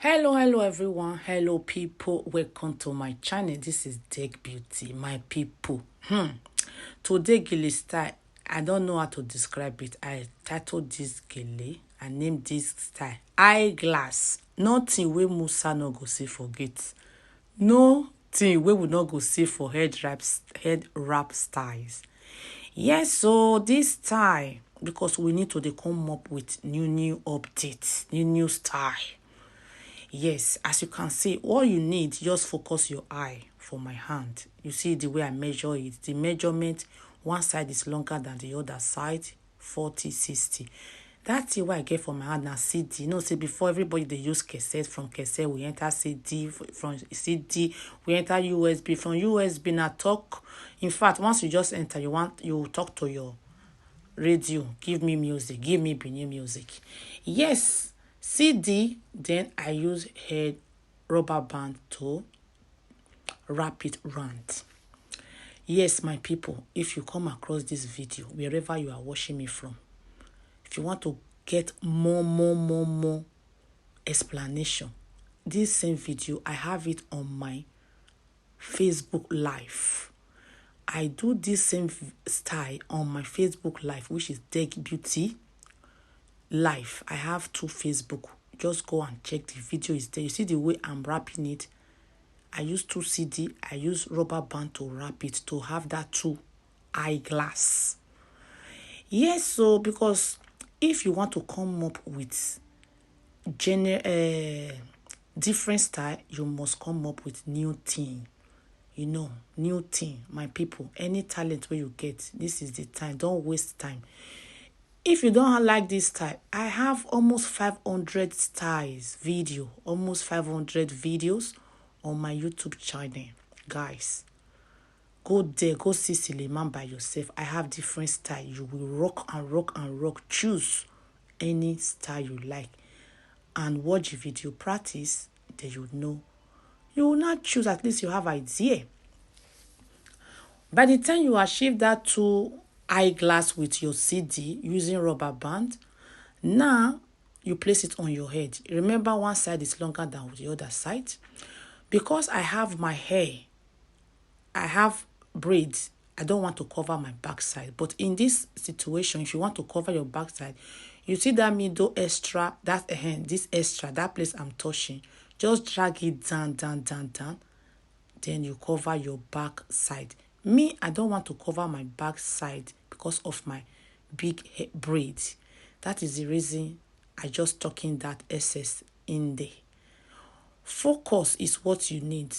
Hello everyone. Hello people. Welcome to my channel. This is Deck Beauty, my people. Today gele style, I don't know how to describe it. I titled this gele. I named this style eyeglass. Nothing wey Musa no go see forget. Nothing wey we no go see for head wrap styles. Yes, so this style, because we need to dey come up with new updates, new style. Yes, as you can see, all you need, just focus your eye for my hand. You see the way I measure it. The measurement, one side is longer than the other side, 40, 60. That's the way I get for my hand now, CD. You know, say before everybody, they use cassette. From cassette, we enter CD. From CD, we enter USB. From USB, now talk. In fact, once you just enter, you talk to your radio, give me music, give me Benin music. Yes, CD, then I use head rubber band to wrap it round. Yes, my people, if you come across this video, wherever you are watching me from, if you want to get more explanation, this same video, I have it on my Facebook Live. I do this same style on my Facebook Live, which is Deck Beauty Live. I have 2 Facebook. Just go and check, the video is there. You see the way I'm wrapping it. I use 2 CD. I use rubber band to wrap it, to have that 2 eyeglass. Yes, so because if you want to come up with different style, you must come up with new thing. You know, new thing, my people. Any talent where you get, this is the time. Don't waste time. If you don't like this style, I have almost 500 styles video, almost 500 videos on my YouTube channel. Guys, go there, go see Suleiman by yourself. I have different style. You will rock and rock and rock. Choose any style you like and watch the video, practice, then you know. You will not choose, at least you have idea. By the time you achieve that 2 eyeglass with your CD using rubber band, now you place it on your head. Remember, one side is longer than the other side. Because I have my hair, I have braids, I don't want to cover my backside. But in this situation, if you want to cover your backside, you see that middle extra, that this extra, that place I'm touching, just drag it down. Then you cover your back side. Me, I don't want to cover my back side because of my big braids. That is the reason I just tucking that excess in there. Focus is what you need,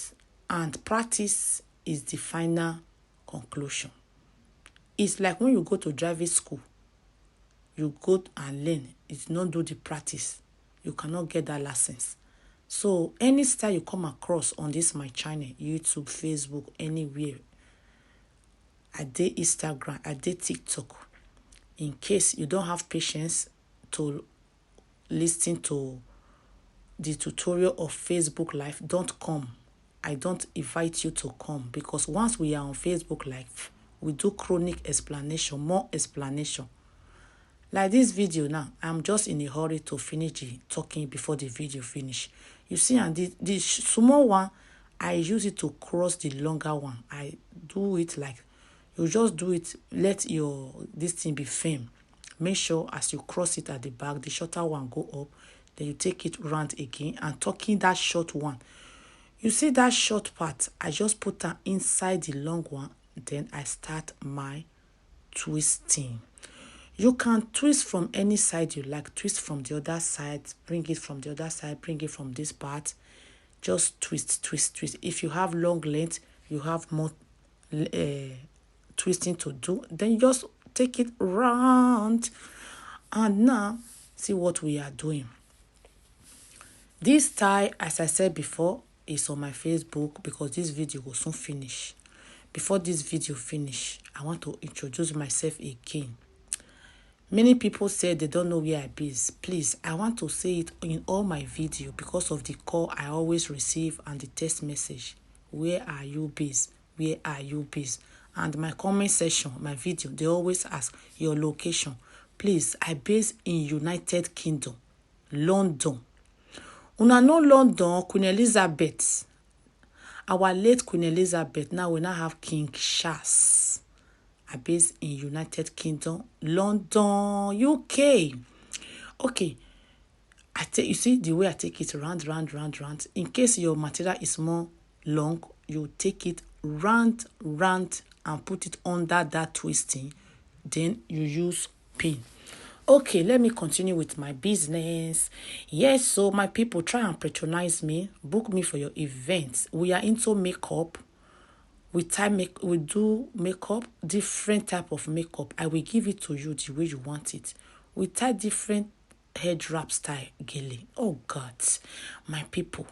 and practice is the final conclusion. It's like when you go to driving school, you go and learn. It's not do the practice, you cannot get that license. So any style you come across on this my channel, YouTube, Facebook, anywhere, I did Instagram, I did TikTok. In case you don't have patience to listen to the tutorial of Facebook Live, don't come. I don't invite you to come, because once we are on Facebook Live, we do chronic explanation, more explanation. Like this video now, I'm just in a hurry to finish the talking before the video finish. You see, and the small one, I use it to cross the longer one. I do it like, you just do it, let this thing be firm. Make sure as you cross it at the back, the shorter one go up. Then you take it round again and tucking that short one. You see that short part, I just put that inside the long one. Then I start my twisting. You can twist from any side you like. Twist from the other side, bring it from the other side, bring it from this part. Just twist. If you have long length, you have more twisting to do. Then you just take it round. And now, see what we are doing. This style, as I said before, is on my Facebook, because this video will soon finish. Before this video finish, I want to introduce myself again. Many people say they don't know where I be. Please, I want to say it in all my video because of the call I always receive and the text message. Where are you based? Where are you based? And my comment section, my video, they always ask your location. Please, I base in United Kingdom, London. Una no London, Queen Elizabeth. Our late Queen Elizabeth. Now we now have King Charles. Are based in United Kingdom, London, UK. Okay. You see the way I take it round. In case your material is more long, you take it round and put it under that twisting. Then you use pin. Okay, let me continue with my business. Yes, so my people, try and patronize me. Book me for your events. We are into makeup. We do makeup, different type of makeup. I will give it to you the way you want it. We tie different head wrap style gele. Oh God, my people,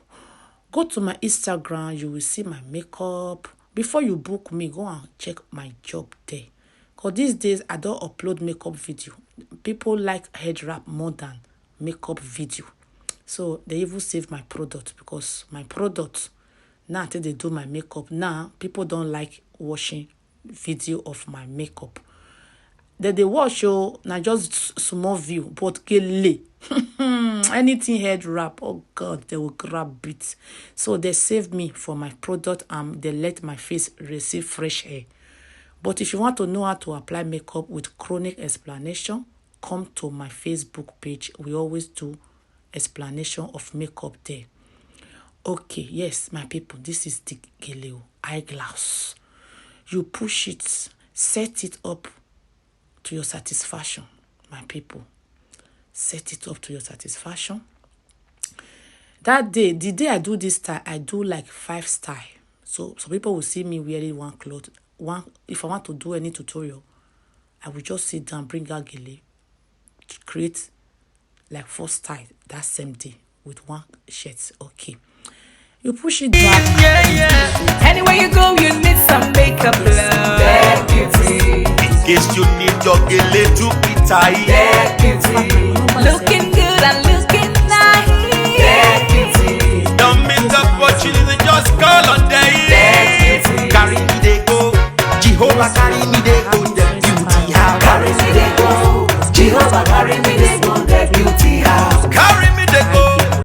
go to my Instagram. You will see my makeup. Before you book me, go and check my job there. Because these days I don't upload makeup video. People like head wrap more than makeup video. So they even save my product, because my product, now until they do my makeup, now people don't like watching video of my makeup. They watch now just small view, but gele. Anything head wrap, oh God, they will grab it. So they save me for my product and they let my face receive fresh air. But if you want to know how to apply makeup with chronic explanation, come to my Facebook page. We always do explanation of makeup there. Okay, yes, my people, this is the Geleo eyeglass. You push it, set it up to your satisfaction, my people. Set it up to your satisfaction. That day, the day I do this style, I do like 5 style. So some people will see me wearing one cloth. If I want to do any tutorial, I will just sit down, bring out Gele, to create like 4 style that same day with one shirt. Okay. You push it back. Yeah. Anywhere you go, you need some makeup, love. In case you need your Gele to be tight. Looking good and looking nice. Don't miss the opportunity, just call on day. Carry me, they go. Jehovah, carry me, they go.